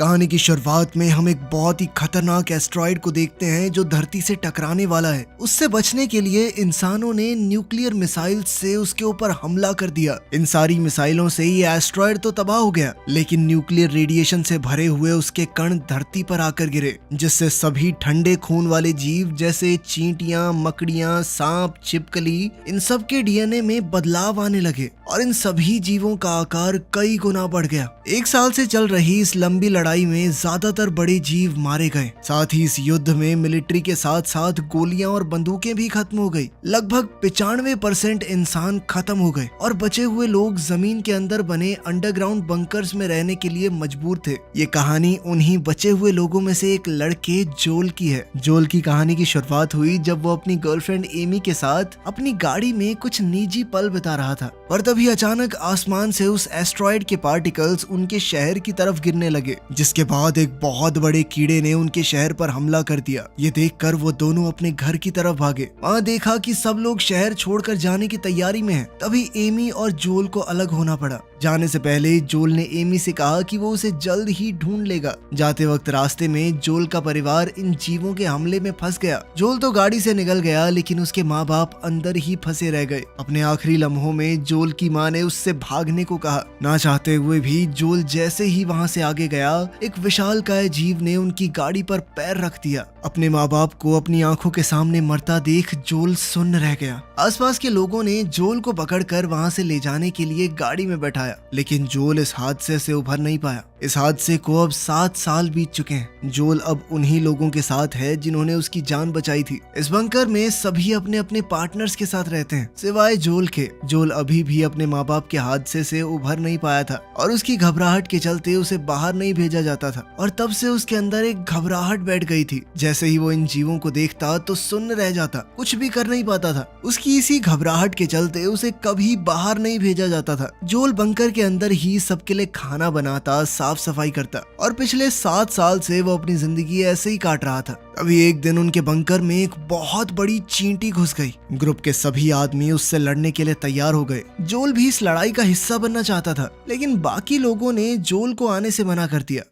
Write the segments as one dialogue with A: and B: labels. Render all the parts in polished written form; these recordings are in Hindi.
A: कहानी की शुरुआत में हम एक बहुत ही खतरनाक एस्ट्रॉइड को देखते हैं जो धरती से टकराने वाला है। उससे बचने के लिए इंसानों ने न्यूक्लियर मिसाइल से उसके ऊपर हमला कर दिया। इन सारी मिसाइलों से ये एस्ट्रॉइड तो तबाह हो गया, लेकिन न्यूक्लियर रेडिएशन से भरे हुए उसके कण धरती पर आकर गिरे, जिससे सभी ठंडे खून वाले जीव जैसे चींटियां, मकड़ियां, सांप, छिपकली, इन सब के डीएनए में बदलाव आने लगे और इन सभी जीवों का आकार कई गुना बढ़ गया। 1 साल से चल रही इस लंबी लड़ाई में ज्यादातर बड़े जीव मारे गए। साथ ही इस युद्ध में मिलिट्री के साथ साथ गोलियां और बंदूकें भी खत्म हो गई। लगभग 95% इंसान खत्म हो गए और बचे हुए लोग जमीन के अंदर बने अंडरग्राउंड बंकर्स में रहने के लिए मजबूर थे। ये कहानी उन्हीं बचे हुए लोगों में से एक लड़के जोल की है। जोल की कहानी की शुरुआत हुई जब वो अपनी गर्लफ्रेंड एमी के साथ अपनी गाड़ी में कुछ निजी पल बिता रहा था, पर तभी अचानक आसमान से उस एस्ट्रॉइड के पार्टिकल्स उनके शहर की तरफ गिरने लगे, जिसके बाद एक बहुत बड़े कीड़े ने उनके शहर पर हमला कर दिया। ये देखकर वो दोनों अपने घर की तरफ भागे। वहाँ देखा कि सब लोग शहर छोड़कर जाने की तैयारी में हैं। तभी एमी और जोल को अलग होना पड़ा। जाने से पहले जोल ने एमी से कहा कि वो उसे जल्द ही ढूंढ लेगा। जाते वक्त रास्ते में जोल का परिवार इन जीवों के हमले में फंस गया। जोल तो गाड़ी से निकल गया, लेकिन उसके माँ बाप अंदर ही फंसे रह गए। अपने आखिरी लम्हों में जोल की माँ ने उससे भागने को कहा। ना चाहते हुए भी जोल जैसे ही वहाँ से आगे गया, एक विशालकाय जीव ने उनकी गाड़ी पर पैर रख दिया। अपने माँ बाप को अपनी आंखों के सामने मरता देख जोल सुन्न रह गया। आसपास के लोगों ने जोल को पकड़कर वहाँ से ले जाने के लिए गाड़ी में बैठाया, लेकिन जोल इस हादसे से उभर नहीं पाया। इस हादसे को अब 7 साल बीत चुके हैं। जोल अब उन्हीं लोगों के साथ है जिन्होंने उसकी जान बचाई थी। इस बंकर में सभी अपने अपने पार्टनर्स के साथ रहते हैं, सिवाय जोल के। जोल अभी भी अपने माँ बाप के हादसे से उभर नहीं पाया था और उसकी घबराहट के चलते उसे बाहर नहीं भेजा जाता था, और तब से उसके अंदर एक घबराहट बैठ गई थी। जैसे ही वो इन जीवों को देखता तो सुन्न रह जाता, कुछ भी कर नहीं पाता था। उसकी इसी घबराहट के चलते उसे कभी बाहर नहीं भेजा जाता था। जोल बंकर के अंदर ही सबके लिए खाना बनाता, साफ सफाई करता, और पिछले 7 साल से वो अपनी जिंदगी ऐसे ही काट रहा था। अभी एक दिन उनके बंकर में एक बहुत बड़ी चींटी घुस गई। ग्रुप के सभी आदमी उससे लड़ने के लिए तैयार हो गए। जोल भी इस लड़ाई का हिस्सा बनना चाहता था, लेकिन बाकी लोगों ने जोल को आने से मना कर दिया।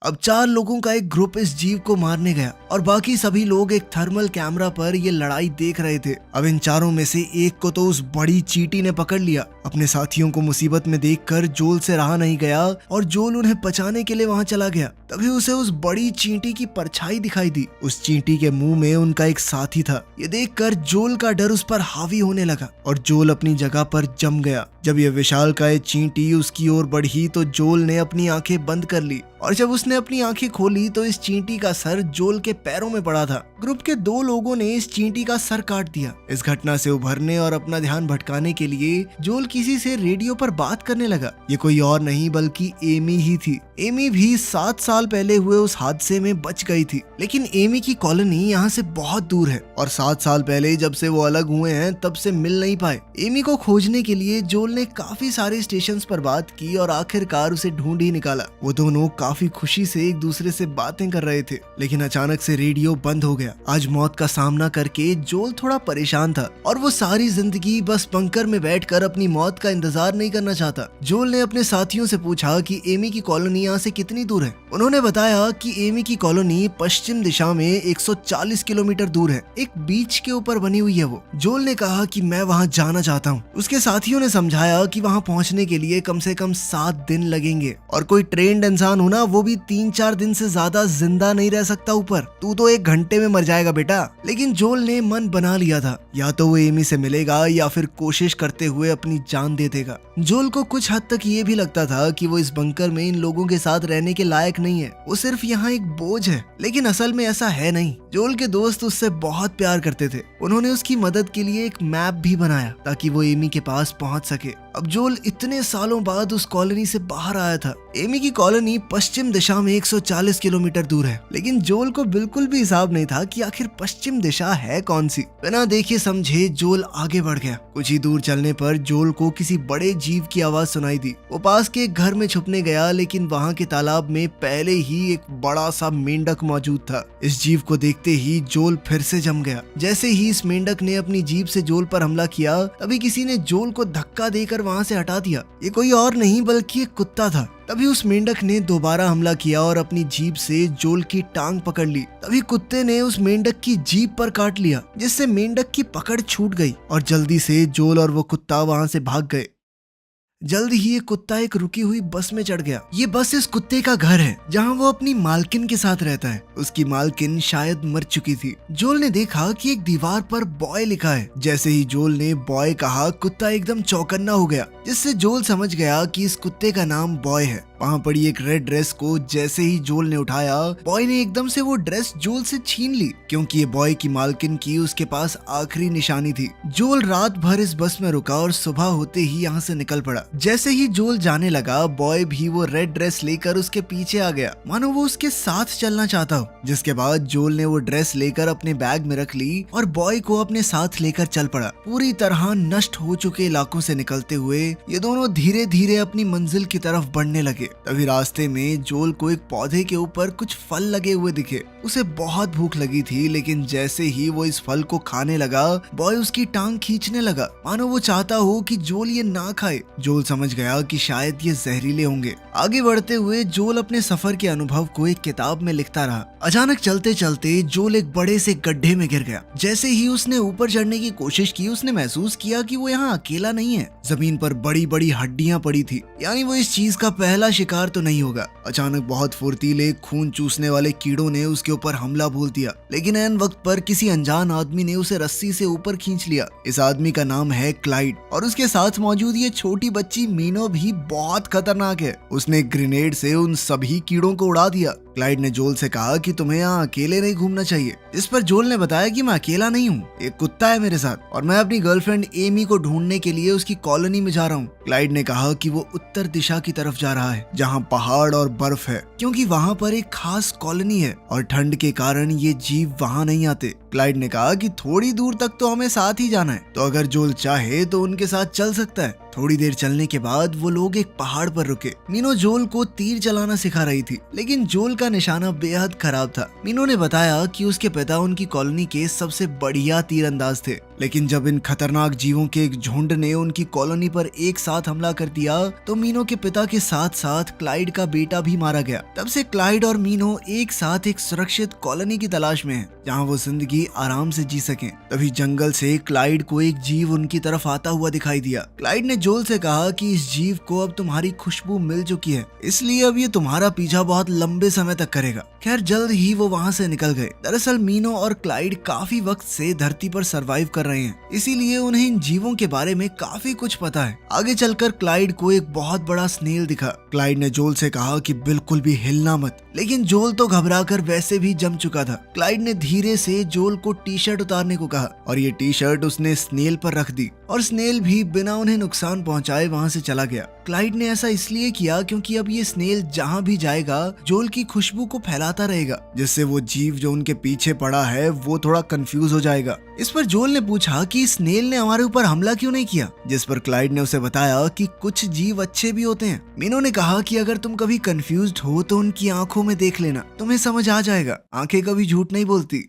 A: अब 4 लोगों का एक ग्रुप इस जीव को मारने गया और बाकी सभी लोग एक थर्मल कैमरा पर ये लड़ाई देख रहे थे। अब इन चारों में से एक को तो उस बड़ी चींटी ने पकड़ लिया। अपने साथियों को मुसीबत में देखकर जोल से रहा नहीं गया और जोल उन्हें बचाने के लिए वहां चला गया। तभी उसे उस बड़ी चींटी की परछाई दिखाई दी। उस चींटी के मुंह में उनका एक साथी था। ये देखकर जोल का डर उस पर हावी होने लगा और जोल अपनी जगह पर जम गया। जब ये विशालकाय चींटी उसकी ओर बढ़ी तो जोल ने अपनी आंखें बंद कर ली, और जब उसने अपनी आंखें खोली तो इस चींटी का सर जोल के पैरों में पड़ा था। ग्रुप के 2 लोगों ने इस चींटी का सर काट दिया। इस घटना से उभरने और अपना ध्यान भटकाने के लिए जोल किसी से रेडियो पर बात करने लगा। ये कोई और नहीं बल्कि एमी ही थी। एमी भी 7 साल पहले हुए उस हादसे में बच गई थी, लेकिन एमी की कॉलोनी यहाँ से बहुत दूर है और 7 साल पहले जब से वो अलग हुए हैं तब से मिल नहीं पाए। एमी को खोजने के लिए जोल ने काफी सारे स्टेशंस पर बात की और आखिरकार उसे ढूंढ ही निकाला। वो दोनों काफी खुशी से एक दूसरे से बातें कर रहे थे, लेकिन अचानक से रेडियो बंद हो गया। आज मौत का सामना करके जोल थोड़ा परेशान था और वो सारी जिंदगी बस बंकर में बैठकर अपनी मौत का इंतजार नहीं करना चाहता। जोल ने अपने साथियों से पूछा कि एमी की कॉलोनी यहाँ से कितनी दूर है। उन्होंने बताया कि एमी की कॉलोनी पश्चिम दिशा में 140 किलोमीटर दूर है। एक बीच के ऊपर बनी हुई है वो। जोल ने कहा कि मैं वहाँ जाना चाहता हूँ। उसके साथियों ने समझाया कि वहाँ पहुँचने के लिए कम से कम 7 दिन लगेंगे और कोई ट्रेन्ड इंसान हो ना, वो भी 3-4 दिन से ज्यादा जिंदा नहीं रह सकता ऊपर। तू तो 1 घंटे में मर जाएगा बेटा। लेकिन जोल ने मन बना लिया था, या तो वो एमी से मिलेगा या फिर कोशिश करते हुए अपनी जान दे देगा। जोल को कुछ हद तक ये भी लगता था कि वो इस बंकर में इन लोगों के साथ रहने के लायक नहीं है। वो सिर्फ यहाँ एक बोझ है, लेकिन असल में ऐसा है नहीं। जोल के दोस्त उससे बहुत प्यार करते थे। उन्होंने उसकी मदद के लिए एक मैप भी बनाया ताकि वो एमी के पास पहुंच सके। अब जोल इतने सालों बाद उस कॉलोनी से बाहर आया था। एमी की कॉलोनी पश्चिम दिशा में 140 किलोमीटर दूर है, लेकिन जोल को बिल्कुल भी हिसाब नहीं था कि आखिर पश्चिम दिशा है कौन सी। बिना देखे समझे जोल आगे बढ़ गया। कुछ ही दूर चलने पर जोल को किसी बड़े जीव की आवाज सुनाई दी। वो पास के एक घर में छुपने गया, लेकिन वहाँ के तालाब में पहले ही एक बड़ा सा मेंढक मौजूद था। इस जीव को देखते ही जोल फिर से जम गया। जैसे ही इस मेंढक ने अपनी जीभ से जोल पर हमला किया, तभी किसी ने जोल को धक्का देकर वहाँ से हटा दिया। ये कोई और नहीं बल्कि एक कुत्ता था। तभी उस मेंढक ने दोबारा हमला किया और अपनी जीभ से जोल की टांग पकड़ ली। तभी कुत्ते ने उस मेंढक की जीभ पर काट लिया, जिससे मेंढक की पकड़ छूट गई और जल्दी से जोल और वो कुत्ता वहाँ से भाग गए। जल्द ही ये कुत्ता एक रुकी हुई बस में चढ़ गया। ये बस इस कुत्ते का घर है, जहाँ वो अपनी मालकिन के साथ रहता है। उसकी मालकिन शायद मर चुकी थी। जोल ने देखा कि एक दीवार पर बॉय लिखा है। जैसे ही जोल ने बॉय कहा, कुत्ता एकदम चौकन्ना हो गया, जिससे जोल समझ गया कि इस कुत्ते का नाम बॉय है। वहाँ पड़ी एक रेड ड्रेस को जैसे ही जोल ने उठाया, बॉय ने एकदम से वो ड्रेस जोल से छीन ली, क्योंकि ये बॉय की मालकिन की उसके पास आखिरी निशानी थी। जोल रात भर इस बस में रुका और सुबह होते ही यहाँ से निकल पड़ा। जैसे ही जोल जाने लगा, बॉय भी वो रेड ड्रेस लेकर उसके पीछे आ गया, मानो वो उसके साथ चलना चाहता हो। जिसके बाद जोल ने वो ड्रेस लेकर अपने बैग में रख ली और बॉय को अपने साथ लेकर चल पड़ा। पूरी तरह नष्ट हो चुके इलाकों से निकलते हुए ये दोनों धीरे धीरे अपनी मंजिल की तरफ बढ़ने लगे। तभी रास्ते में जोल को एक पौधे के ऊपर कुछ फल लगे हुए दिखे। उसे बहुत भूख लगी थी, लेकिन जैसे ही वो इस फल को खाने लगा, बॉय उसकी टांग खींचने लगा, मानो वो चाहता हो कि जोल ये ना खाए। जोल समझ गया कि शायद ये जहरीले होंगे। आगे बढ़ते हुए जोल अपने सफर के अनुभव को एक किताब में लिखता रहा। अचानक चलते चलते जोल एक बड़े से गड्ढे में गिर गया। जैसे ही उसने ऊपर चढ़ने की कोशिश की, उसने महसूस किया कि वो यहाँ अकेला नहीं है। जमीन पर बड़ी बड़ी हड्डियां पड़ी थी, यानी वो इस चीज का पहला शिकार तो नहीं होगा। अचानक बहुत फुर्तीले खून चूसने वाले कीड़ों ने उसके ऊपर हमला बोल दिया, लेकिन ऐन वक्त पर किसी अनजान आदमी ने उसे रस्सी से ऊपर खींच लिया। इस आदमी का नाम है क्लाइड और उसके साथ मौजूद ये छोटी बच्ची मीनो भी बहुत खतरनाक है। उसने ग्रेनेड से उन सभी कीड़ों को उड़ा दिया। क्लाइड ने जोल से कहा कि तुम्हें यहाँ अकेले नहीं घूमना चाहिए। इस पर जोल ने बताया कि मैं अकेला नहीं हूँ, एक कुत्ता है मेरे साथ और मैं अपनी गर्लफ्रेंड एमी को ढूंढने के लिए उसकी कॉलोनी में जा रहा हूँ। क्लाइड ने कहा कि वो उत्तर दिशा की तरफ जा रहा है, जहाँ पहाड़ और बर्फ है, क्योंकि वहाँ पर एक खास कॉलोनी है और ठंड के कारण ये जीव वहाँ नहीं आते। क्लाइड ने कहा कि थोड़ी दूर तक तो हमें साथ ही जाना है, तो अगर जोल चाहे तो उनके साथ चल सकता है। थोड़ी देर चलने के बाद वो लोग एक पहाड़ पर रुके। मीनो जोल को तीर चलाना सिखा रही थी, लेकिन जोल का निशाना बेहद खराब था। मीनो ने बताया कि उसके पिता उनकी कॉलोनी के सबसे बढ़िया तीरंदाज थे, लेकिन जब इन खतरनाक जीवों के एक झुंड ने उनकी कॉलोनी पर एक साथ हमला कर दिया, तो मीनो के पिता के साथ साथ क्लाइड का बेटा भी मारा गया। तब से क्लाइड और मीनो एक साथ एक सुरक्षित कॉलोनी की तलाश में हैं, जहां वो जिंदगी आराम से जी सकें। तभी जंगल से क्लाइड को एक जीव उनकी तरफ आता हुआ दिखाई दिया। क्लाइड ने जोल से कहा कि इस जीव को अब तुम्हारी खुशबू मिल चुकी है, इसलिए अब ये तुम्हारा पीछा बहुत लंबे समय तक करेगा। खैर जल्द ही वो वहाँ से निकल गए। दरअसल मीनो और क्लाइड काफी वक्त से धरती पर सरवाइव कर रहे हैं, इसीलिए उन्हें इन जीवों के बारे में काफी कुछ पता है। आगे चलकर क्लाइड को एक बहुत बड़ा स्नेल दिखा। क्लाइड ने जोल से कहा कि बिल्कुल भी हिलना मत, लेकिन जोल तो घबराकर वैसे भी जम चुका था। क्लाइड ने धीरे से जोल को टी शर्ट उतारने को कहा और ये टी शर्ट उसने स्नेल पर रख दी और स्नेल भी बिना उन्हें नुकसान पहुंचाए वहां से चला गया। क्लाइड ने ऐसा इसलिए किया क्योंकि अब ये स्नेल जहां भी जाएगा जोल की खुशबू को फैलाता रहेगा, जिससे वो जीव जो उनके पीछे पड़ा है वो थोड़ा कंफ्यूज हो जाएगा। इस पर जोल ने पूछा कि स्नेल ने हमारे ऊपर हमला क्यों नहीं किया, जिस पर क्लाइड ने उसे बताया कि कुछ जीव अच्छे भी होते हैं। मीनो ने कहा कि अगर तुम कभी कंफ्यूज्ड हो तो उनकी आंखों में देख लेना, तुम्हें समझ आ जाएगा, आंखें कभी झूठ नहीं बोलती।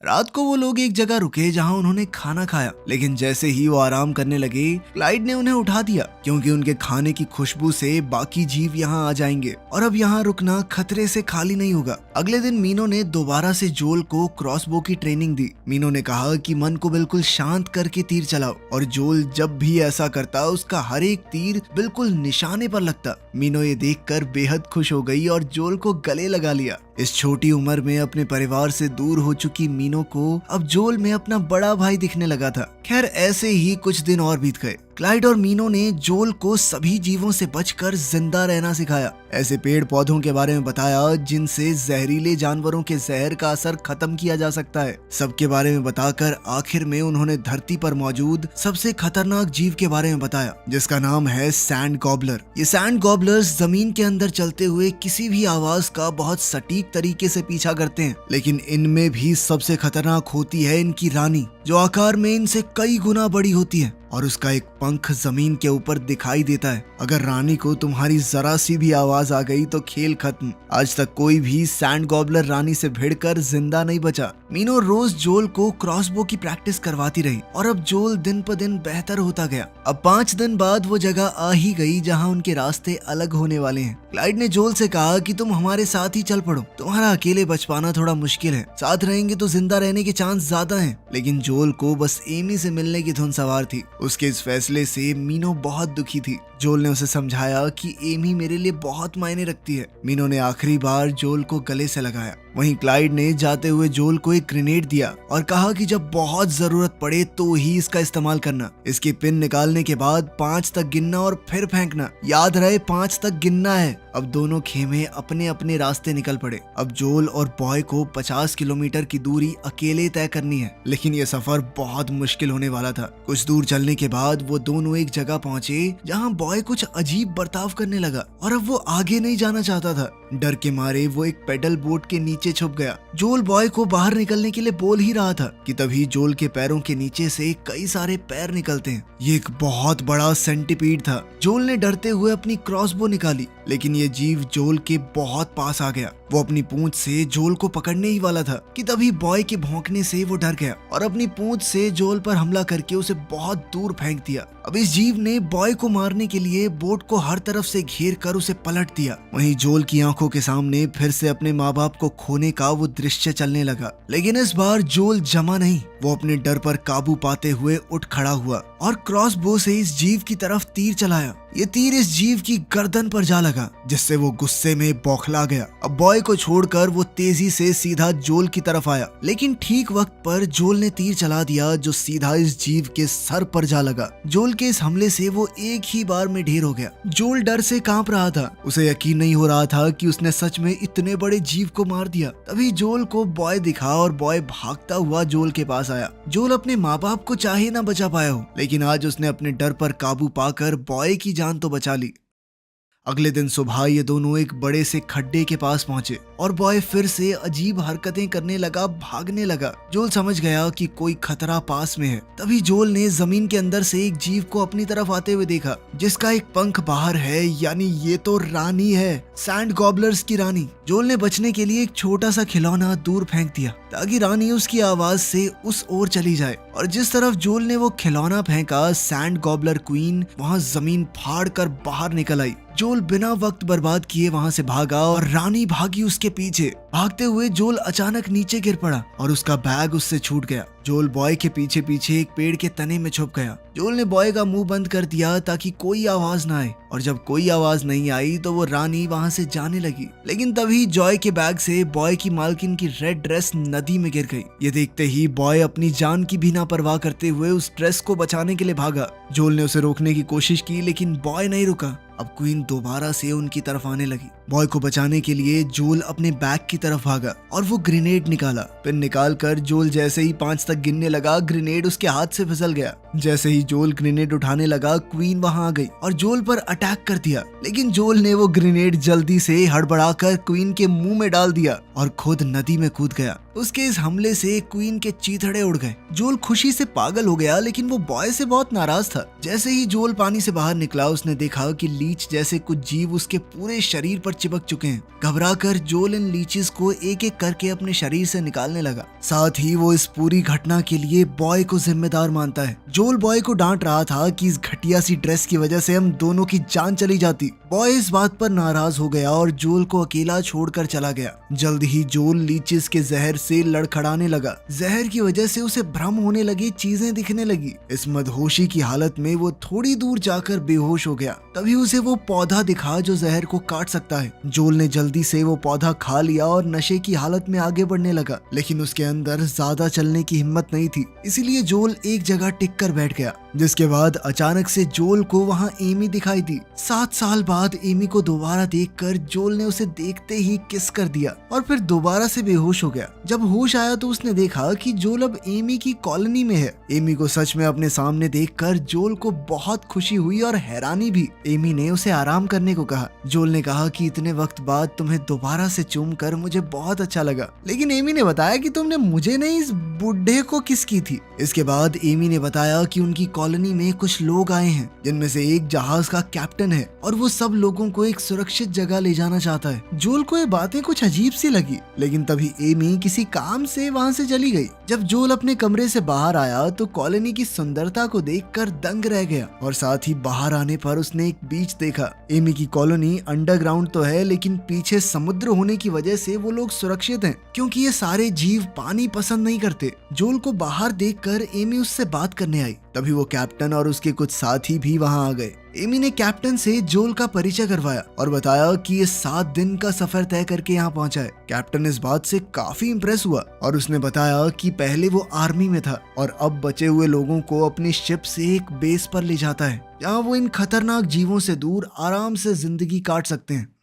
A: रात को वो लोग एक जगह रुके जहां उन्होंने खाना खाया, लेकिन जैसे ही वो आराम करने लगे क्लाइड ने उन्हें उठा दिया, क्योंकि उनके खाने की खुशबू से बाकी जीव यहां आ जाएंगे और अब यहां रुकना खतरे से खाली नहीं होगा। अगले दिन मीनो ने दोबारा से जोल को क्रॉसबो की ट्रेनिंग दी। मीनो ने कहा कि मन को बिल्कुल शांत करके तीर चलाओ और जोल जब भी ऐसा करता उसका हर एक तीर बिल्कुल निशाने पर लगता। मीनो ये देखकर बेहद खुश हो गई और जोल को गले लगा लिया। इस छोटी उम्र में अपने परिवार से दूर हो चुकी मीनो को अब जोल में अपना बड़ा भाई दिखने लगा था। खैर ऐसे ही कुछ दिन और बीत गए। क्लाइड और मीनो ने जोल को सभी जीवों से बचकर जिंदा रहना सिखाया। ऐसे पेड़ पौधों के बारे में बताया जिनसे जहरीले जानवरों के जहर का असर खत्म किया जा सकता है। सबके बारे में बताकर आखिर में उन्होंने धरती पर मौजूद सबसे खतरनाक जीव के बारे में बताया, जिसका नाम है सैंड गॉबलर। ये सैंड गॉबलर्स जमीन के अंदर चलते हुए किसी भी आवाज का बहुत सटीक तरीके से पीछा करते हैं, लेकिन इनमें भी सबसे खतरनाक होती है इनकी रानी, जो आकार में इनसे कई गुना बड़ी होती है और उसका एक पंख जमीन के ऊपर दिखाई देता है। अगर रानी को तुम्हारी जरा सी भी आवाज आ गई तो खेल खत्म। आज तक कोई भी सैंड गॉबलर रानी से भिड़कर जिंदा नहीं बचा। मीनो रोज जोल को क्रॉसबो की प्रैक्टिस करवाती रही और अब जोल दिन पर दिन बेहतर होता गया। अब 5 दिन बाद वो जगह आ ही गई जहाँ उनके रास्ते अलग होने वाले हैं। क्लाइड ने जोल से कहा कि तुम हमारे साथ ही चल पड़ो, तुम्हारा अकेले बच पाना थोड़ा मुश्किल है, साथ रहेंगे तो जिंदा रहने के चांस ज्यादा हैं। लेकिन जोल को बस एमी से मिलने की धुन सवार थी। उसके इस फैसले से मीनो बहुत दुखी थी। जोल ने उसे समझाया कि एमी मेरे लिए बहुत मायने रखती है। मीनो ने आखिरी बार जोल को गले से लगाया। वहीं क्लाइड ने जाते हुए जोल को एक ग्रेनेड दिया और कहा कि जब बहुत जरूरत पड़े तो ही इसका इस्तेमाल करना। इसकी पिन निकालने के बाद 5 तक गिनना और फिर फेंकना। याद रहे 5 तक गिनना है। अब दोनों खेमे अपने अपने रास्ते निकल पड़े। अब जोल और बॉय को 50 किलोमीटर की दूरी अकेले तय करनी है, लेकिन यह सफर बहुत मुश्किल होने वाला था। कुछ दूर चलने के बाद वो दोनों एक जगह पहुंचे जहां बॉय कुछ अजीब बर्ताव करने लगा और अब वो आगे नहीं जाना चाहता था। डर के मारे वो एक पेडल बोट के नीचे छुप गया। जोल बॉय को बाहर निकलने के लिए बोल ही रहा था कि तभी जोल के पैरों के नीचे से कई सारे पैर निकलते हैं। ये एक बहुत बड़ा सेंटीपीड था। जोल ने डरते हुए अपनी क्रॉसबो निकाली, लेकिन ये जीव जोल के बहुत पास आ गया। वो अपनी पूंछ से जोल को पकड़ने ही वाला था कि तभी बॉय के भौंकने से वो डर गया और अपनी पूंछ से जोल पर हमला करके उसे बहुत दूर फेंक दिया। अब इस जीव ने बॉय को मारने के लिए बोट को हर तरफ से घेर कर उसे पलट दिया। वहीं जोल की आंखों के सामने फिर से अपने माँ बाप को खोने का वो दृश्य चलने लगा। लेकिन इस बार जोल जमा नहीं। वो अपने डर पर काबू पाते हुए उठ खड़ा हुआ और क्रॉसबो से इस जीव की तरफ तीर चलाया। ये तीर इस जीव की गर्दन पर जा लगा, जिससे वो गुस्से में बौखला गया। अब बॉय को छोड़कर वो तेजी से सीधा जोल की तरफ आया, लेकिन ठीक वक्त पर जोल ने तीर चला दिया जो सीधा इस जीव के सर पर जा लगा। जोल के इस हमले से वो एक ही बार में ढेर हो गया। जोल डर से कांप रहा था। उसे यकीन नहीं हो रहा था कि उसने सच में इतने बड़े जीव को मार दिया। तभी जोल को बॉय दिखा और बॉय भागता हुआ जोल के पास आया। जोल अपने माँ बाप को चाहे ना बचा पाया हो, लेकिन आज उसने अपने डर पर काबू पाकर बॉय की जान तो बचा ली। अगले दिन सुबह ये दोनों एक बड़े से खड्डे के पास पहुंचे और बॉय फिर से अजीब हरकतें करने लगा, भागने लगा। जोल समझ गया कि कोई खतरा पास में है। तभी जोल ने जमीन के अंदर से एक जीव को अपनी तरफ आते हुए देखा, जिसका एक पंख बाहर है, यानी ये तो रानी है, सैंड गॉबलर्स की रानी। जोल ने बचने के लिए एक छोटा सा खिलौना दूर फेंक दिया ताकि रानी उसकी आवाज से उस ओर चली जाए। और जिस तरफ जोल ने वो खिलौना फेंका, सैंड गॉबलर क्वीन वहां जमीन फाड़ कर बाहर निकल आई। जोल बिना वक्त बर्बाद किए वहां से भागा और रानी भागी उसके पीछे। भागते हुए जोल अचानक नीचे गिर पड़ा और उसका बैग उससे छूट गया। जोल बॉय के पीछे पीछे एक पेड़ के तने में छुप गया। जोल ने बॉय का मुंह बंद कर दिया ताकि कोई आवाज ना आए, और जब कोई आवाज नहीं आई तो वो रानी वहां से जाने लगी। लेकिन तभी जॉय के बैग से बॉय की मालकिन की रेड ड्रेस नदी में गिर गई। ये देखते ही बॉय अपनी जान की भी ना परवाह करते हुए उस ड्रेस को बचाने के लिए भागा। जोल ने उसे रोकने की कोशिश की, लेकिन बॉय नहीं रुका। अब क्वीन दोबारा से उनकी तरफ आने लगी। बॉय को बचाने के लिए जोल अपने बैग की तरफ भागा और वो ग्रेनेड निकाला। पिन निकाल कर जोल जैसे ही 5 तक गिनने लगा, ग्रेनेड उसके हाथ से फिसल गया। जैसे ही जोल ग्रेनेड उठाने लगा, क्वीन वहां आ गई और जोल पर अटैक कर दिया। लेकिन जोल ने वो ग्रेनेड जल्दी से हड़बड़ाकर क्वीन के मुंह में डाल दिया और खुद नदी में कूद गया। उसके इस हमले से क्वीन के चीथड़े उड़ गए। जोल खुशी से पागल हो गया, लेकिन वो बॉय से बहुत नाराज था। जैसे ही जोल पानी से बाहर निकला, उसने देखा कि लीच जैसे कुछ जीव उसके पूरे शरीर पर चिपक चुके हैं। घबराकर जोल इन लीचेस को एक एक करके अपने शरीर से निकालने लगा। साथ ही वो इस पूरी घटना के लिए बॉय को जिम्मेदार मानता है। जोल बॉय को डांट रहा था कि इस घटिया सी ड्रेस की वजह से हम दोनों की जान चली जाती। बॉय इस बात पर नाराज हो गया और जोल को अकेला छोड़कर चला गया। जल्द ही जोल लीचेस के जहर से लड़खड़ाने लगा। जहर की वजह से उसे भ्रम होने लगी, चीजें दिखने लगी। इस मदहोशी की हालत में वो थोड़ी दूर जाकर बेहोश हो गया। तभी उसे वो पौधा दिखा जो जहर को काट सकता है। जोल ने जल्दी से वो पौधा खा लिया और नशे की हालत में आगे बढ़ने लगा, लेकिन उसके अंदर ज्यादा चलने की हिम्मत नहीं थी। इसीलिए जोल एक जगह टिक कर बैठ गया। जिसके बाद अचानक से जोल को वहाँ एमी दिखाई दी। 7 साल बाद एमी को दोबारा देखकर जोल ने उसे देखते ही किस कर दिया और फिर दोबारा से बेहोश हो गया। जब होश आया तो उसने देखा कि जोल अब एमी की कॉलोनी में है। एमी को सच में अपने सामने देखकर जोल को बहुत खुशी हुई और हैरानी भी। एमी ने उसे आराम करने को कहा। जोल ने कहा कि इतने वक्त बाद तुम्हें दोबारा से चूम कर मुझे बहुत अच्छा लगा, लेकिन एमी ने बताया कि तुमने मुझे नहीं इस बुढ़े को किस की थी। इसके बाद एमी ने बताया कि उनकी कॉलोनी में कुछ लोग आए हैं जिनमें से एक जहाज का कैप्टन है और वो सब लोगों को एक सुरक्षित जगह ले जाना चाहता है। जोल को ये बातें कुछ अजीब सी लगी, लेकिन तभी एमी किसी काम से वहाँ से चली गई। जब जोल अपने कमरे से बाहर आया तो कॉलोनी की सुंदरता को देखकर दंग रह गया और साथ ही बाहर आने पर उसने एक बीच देखा। एमी की कॉलोनी अंडरग्राउंड तो है, लेकिन पीछे समुद्र होने की वजह से वो लोग सुरक्षित हैं, क्योंकि ये सारे जीव पानी पसंद नहीं करते। जोल को बाहर देखकर एमी उससे बात करने आई। तभी वो कैप्टन और उसके कुछ साथी भी वहाँ आ गए। एमी ने कैप्टन से जोल का परिचय करवाया और बताया कि ये 7 दिन का सफर तय करके यहाँ पहुंचा है। कैप्टन इस बात से काफी इम्प्रेस हुआ और उसने बताया कि पहले वो आर्मी में था और अब बचे हुए लोगों को अपनी शिप से एक बेस पर ले जाता है, जहाँ वो इन खतरनाक जीवों से दूर आराम से जिंदगी काट सकते हैं।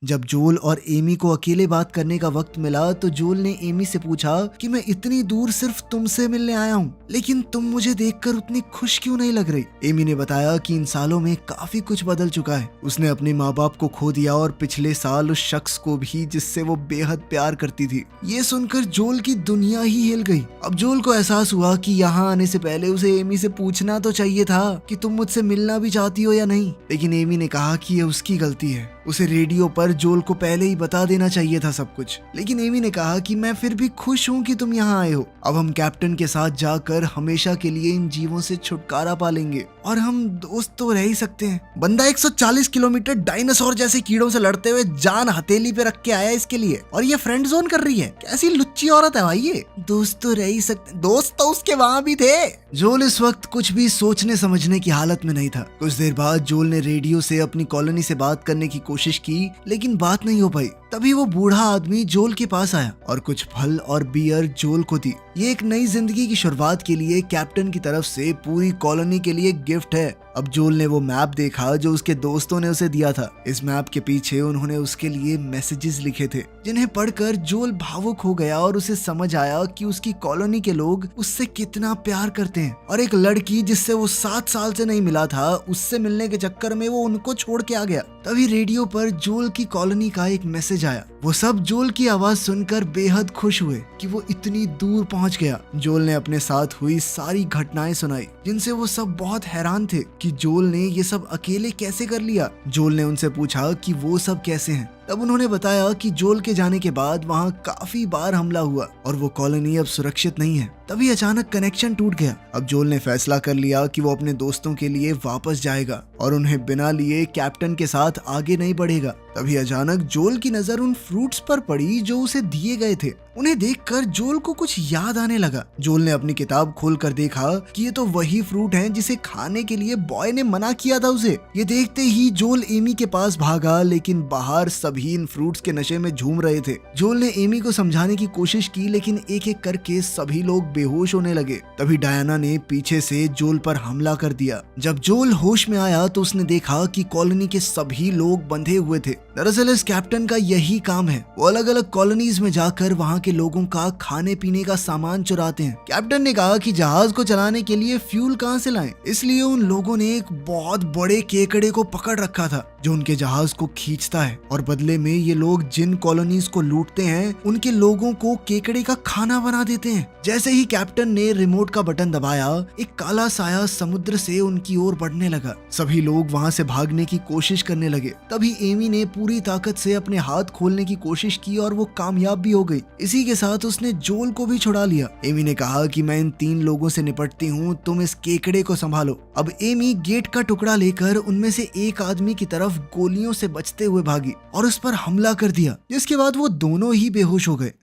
A: जब जोल और एमी को अकेले बात करने का वक्त मिला तो जोल ने एमी से पूछा कि मैं इतनी दूर सिर्फ तुमसे मिलने आया हूँ, लेकिन तुम मुझे देखकर उतनी खुश क्यों नहीं लग रही। एमी ने बताया कि इन सालों में काफी कुछ बदल चुका है। उसने अपने माँ बाप को खो दिया और पिछले साल उस शख्स को भी जिससे वो बेहद प्यार करती थी। ये सुनकर जोल की दुनिया ही हिल गई। अब जोल को एहसास हुआ कि यहाँ आने से पहले उसे एमी से पूछना तो चाहिए था कि तुम मुझसे मिलना भी चाहती हो या नहीं, लेकिन एमी ने कहा कि ये उसकी गलती है। उसे रेडियो पर जोल को पहले ही बता देना चाहिए था सब कुछ, लेकिन एमी ने कहा कि मैं फिर भी खुश हूँ कि तुम यहाँ आए हो। अब हम कैप्टन के साथ जाकर हमेशा के लिए इन जीवों से छुटकारा पालेंगे और हम दोस्त तो रह ही सकते हैं। बंदा 140 किलोमीटर डायनासोर जैसे कीड़ों से लड़ते हुए जान हथेली पे रख के आया इसके लिए, और ये फ्रेंड जोन कर रही है। कैसी लुच्ची औरत है भाई ये। दोस्त तो रह ही सकते, दोस्त तो उसके वहाँ भी थे। जोल इस वक्त कुछ भी सोचने समझने की हालत में नहीं था। कुछ देर बाद जोल ने रेडियो से अपनी कॉलोनी से बात करने की कोशिश की, लेकिन बात नहीं हो पाई। तभी वो बूढ़ा आदमी जोल के पास आया और कुछ फल और बियर जोल को दी। ये एक नई जिंदगी की शुरुआत के लिए कैप्टन की तरफ से पूरी कॉलोनी के लिए गिफ्ट है। अब जोल ने वो मैप देखा जो उसके दोस्तों ने उसे दिया था। इस मैप के पीछे उन्होंने उसके लिए मैसेजेस लिखे थे, जिन्हें पढ़कर जोल भावुक हो गया और उसे समझ आया कि उसकी कॉलोनी के लोग उससे कितना प्यार करते हैं, और एक लड़की जिससे वो 7 साल से नहीं मिला था, उससे मिलने के चक्कर में वो उनको छोड़ के आ गया। तभी रेडियो पर जोल की कॉलोनी का एक मैसेज आया। वो सब जोल की आवाज सुनकर बेहद खुश हुए कि वो इतनी दूर पहुंच गया। जोल ने अपने साथ हुई सारी घटनाएं सुनाई, जिनसे वो सब बहुत हैरान थे कि जोल ने ये सब अकेले कैसे कर लिया। जोल ने उनसे पूछा कि वो सब कैसे हैं। तब उन्होंने बताया कि जोल के जाने के बाद वहाँ काफी बार हमला हुआ और वो कॉलोनी अब सुरक्षित नहीं है। तभी अचानक कनेक्शन टूट गया। अब जोल ने फैसला कर लिया कि वो अपने दोस्तों के लिए वापस जाएगा और उन्हें बिना लिए कैप्टन के साथ आगे नहीं बढ़ेगा। तभी अचानक जोल की नजर उन फ्रूट्स पर पड़ी जो उसे दिए गए थे। उन्हें देखकर जोल को कुछ याद आने लगा। जोल ने अपनी किताब खोलकर देखा कि ये तो वही फ्रूट हैं जिसे खाने के लिए बॉय ने मना किया था उसे। ये देखते ही जोल एमी के पास भागा, लेकिन बाहर सभी इन फ्रूट्स के नशे में झूम रहे थे। जोल ने एमी को समझाने की कोशिश की, लेकिन एक एक करके सभी लोग बेहोश होने लगे। तभी डायना ने पीछे से जोल पर हमला कर दिया। जब जोल होश में आया तो उसने देखा कि कॉलोनी के सभी लोग बंधे हुए थे। दरअसल इस कैप्टन का यही काम है, वो अलग अलग कॉलोनीज में जाकर वहाँ के लोगों का खाने पीने का सामान चुराते हैं। कैप्टन ने कहा कि जहाज को चलाने के लिए फ्यूल कहाँ से लाएं, इसलिए उन लोगों ने एक बहुत बड़े केकड़े को पकड़ रखा था जो उनके जहाज को खींचता है, और बदले में ये लोग जिन कॉलोनीज को लूटते हैं उनके लोगों को केकड़े का खाना बना देते हैं। जैसे ही कैप्टन ने रिमोट का बटन दबाया, एक काला साया समुद्र से उनकी ओर बढ़ने लगा। सभी लोग वहाँ से भागने की कोशिश करने लगे। तभी एमी ने पूरी ताकत से अपने हाथ खोलने की कोशिश की और वो कामयाब भी हो गई। इसी के साथ उसने जोल को भी छुड़ा लिया। एमी ने कहा कि मैं इन 3 लोगों से निपटती हूँ, तुम इस केकड़े को संभालो। अब एमी गेट का टुकड़ा लेकर उनमें से एक आदमी की तरफ गोलियों से बचते हुए भागी और उस पर हमला कर दिया, जिसके बाद वो दोनों ही बेहोश हो गए।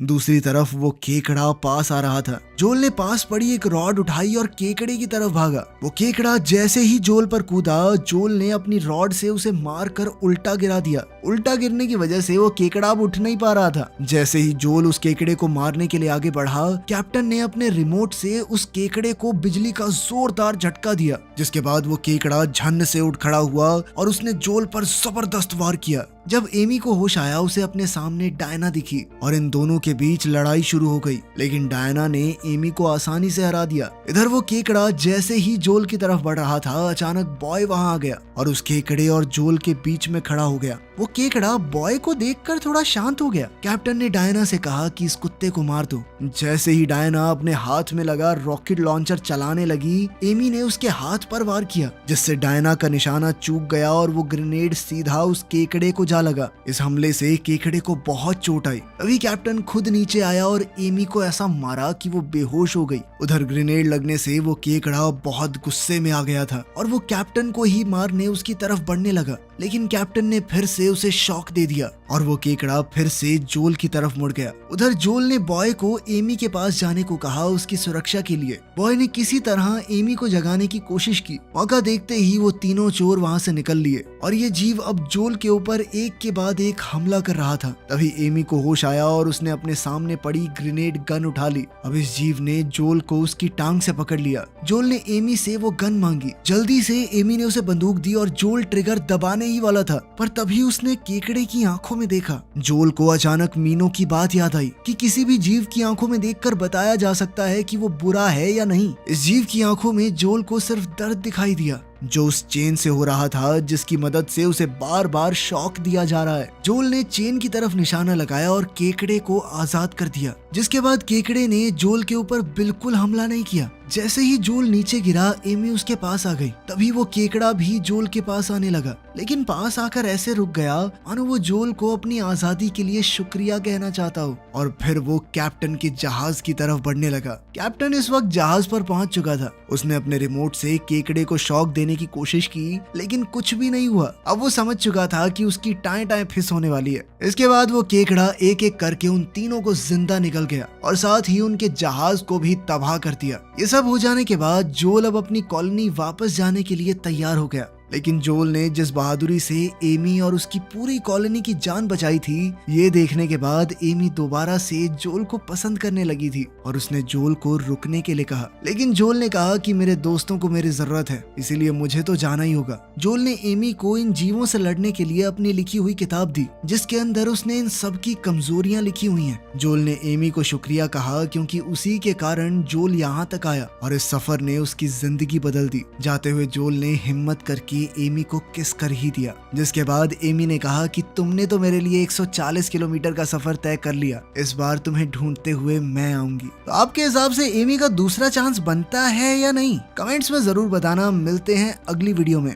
A: दूसरी तरफ वो केकड़ा पास आ रहा था। जोल ने पास पड़ी एक रॉड उठाई और केकड़े की तरफ भागा। वो केकड़ा जैसे ही जोल पर कूदा, जोल ने अपनी रॉड से उसे मार कर उल्टा गिरा दिया। उल्टा गिरने की वजह से वो केकड़ा अब उठ नहीं पा रहा था। जैसे ही जोल उस केकड़े को मारने के लिए आगे बढ़ा, कैप्टन ने अपने रिमोट से उस केकड़े को बिजली का जोरदार झटका दिया, जिसके बाद वो केकड़ा झन्न से उठ खड़ा हुआ और उसने जोल पर जबरदस्त वार किया। जब एमी को होश आया, उसे अपने सामने डायना दिखी और इन दोनों के बीच लड़ाई शुरू हो गई, लेकिन डायना ने एमी को आसानी से हरा दिया। इधर वो केकड़ा जैसे ही जोल की तरफ बढ़ रहा था, अचानक बॉय वहां आ गया और उस केकड़े और जोल के बीच में खड़ा हो गया। वो केकड़ा बॉय को देखकर थोड़ा शांत हो गया। कैप्टन ने डायना से कहा कि इस कुत्ते को मार दो। जैसे ही डायना अपने हाथ में लगा रॉकेट लॉन्चर चलाने लगी, एमी ने उसके हाथ पर वार किया, जिससे डायना का निशाना चूक गया और वो ग्रेनेड सीधा उस केकड़े को जा लगा। इस हमले से केकड़े को बहुत चोट आई। अभी कैप्टन खुद नीचे आया और एमी को ऐसा मारा कि वो बेहोश हो गई। उधर ग्रेनेड लगने से वो केकड़ा बहुत गुस्से में आ गया था और वो कैप्टन को ही मारने उसकी तरफ बढ़ने लगा, लेकिन कैप्टन ने फिर से उसे शॉक दे दिया और वो केकड़ा फिर से जोल की तरफ मुड़ गया। उधर जोल ने बॉय को एमी के पास जाने को कहा उसकी सुरक्षा के लिए। बॉय ने किसी तरह एमी को जगाने की कोशिश की। मौका देखते ही वो तीनों चोर वहां से निकल लिए और ये जीव अब जोल के ऊपर एक के बाद एक हमला कर रहा था। तभी एमी को होश आया और उसने अपने सामने पड़ी ग्रेनेड गन उठा ली। अब इस जीव ने जोल को उसकी टांग से पकड़ लिया। जोल ने एमी से वो गन मांगी। जल्दी से एमी ने उसे बंदूक दी और जोल ट्रिगर दबाने ही वाला था, पर तभी उसने केकड़े की आंखों में देखा। जोल को अचानक मीनों की बात याद आई कि किसी भी जीव की आंखों में देखकर बताया जा सकता है कि वो बुरा है या नहीं। इस जीव की आंखों में जोल को सिर्फ दर्द दिखाई दिया, जो उस चेन से हो रहा था, जिसकी मदद से उसे बार बार शॉक दिया जा रहा है। जोल ने चेन की तरफ निशाना लगाया और केकड़े को आजाद कर दिया, जिसके बाद केकड़े ने जोल के ऊपर बिल्कुल हमला नहीं किया। जैसे ही जोल नीचे गिरा, एमी उसके पास आ गई। तभी वो केकड़ा भी जोल के पास आने लगा, लेकिन पास आकर ऐसे रुक गया मानो वो जोल को अपनी आजादी के लिए शुक्रिया कहना चाहता हो। और फिर वो कैप्टन के जहाज की तरफ बढ़ने लगा। कैप्टन इस वक्त जहाज पर पहुंच चुका था। उसने अपने रिमोट से केकड़े को शॉक देने की कोशिश की, लेकिन कुछ भी नहीं हुआ। अब वो समझ चुका था कि उसकी टाएं टाएं फिस होने वाली है। इसके बाद वो केकड़ा एक एक करके उन तीनों को जिंदा निकल गया और साथ ही उनके जहाज को भी तबाह कर दिया। ये सब हो जाने के बाद जोल अब अपनी कॉलोनी वापस जाने के लिए तैयार हो गया, लेकिन जोल ने जिस बहादुरी से एमी और उसकी पूरी कॉलोनी की जान बचाई थी, ये देखने के बाद एमी दोबारा से जोल को पसंद करने लगी थी और उसने जोल को रुकने के लिए कहा। लेकिन जोल ने कहा कि मेरे दोस्तों को मेरी जरूरत है, इसीलिए मुझे तो जाना ही होगा। जोल ने एमी को इन जीवों से लड़ने के लिए अपनी लिखी हुई किताब दी, जिसके अंदर उसने इन सब की कमजोरियां लिखी हुई हैं। जोल ने एमी को शुक्रिया कहा, क्योंकि उसी के कारण जोल यहाँ तक आया और इस सफर ने उसकी जिंदगी बदल दी। जाते हुए जोल ने हिम्मत करके एमी को किस कर ही दिया, जिसके बाद एमी ने कहा कि तुमने तो मेरे लिए 140 किलोमीटर का सफर तय कर लिया, इस बार तुम्हें ढूंढते हुए मैं आऊंगी। तो आपके हिसाब से एमी का दूसरा चांस बनता है या नहीं? कमेंट्स में जरूर बताना। मिलते हैं अगली वीडियो में।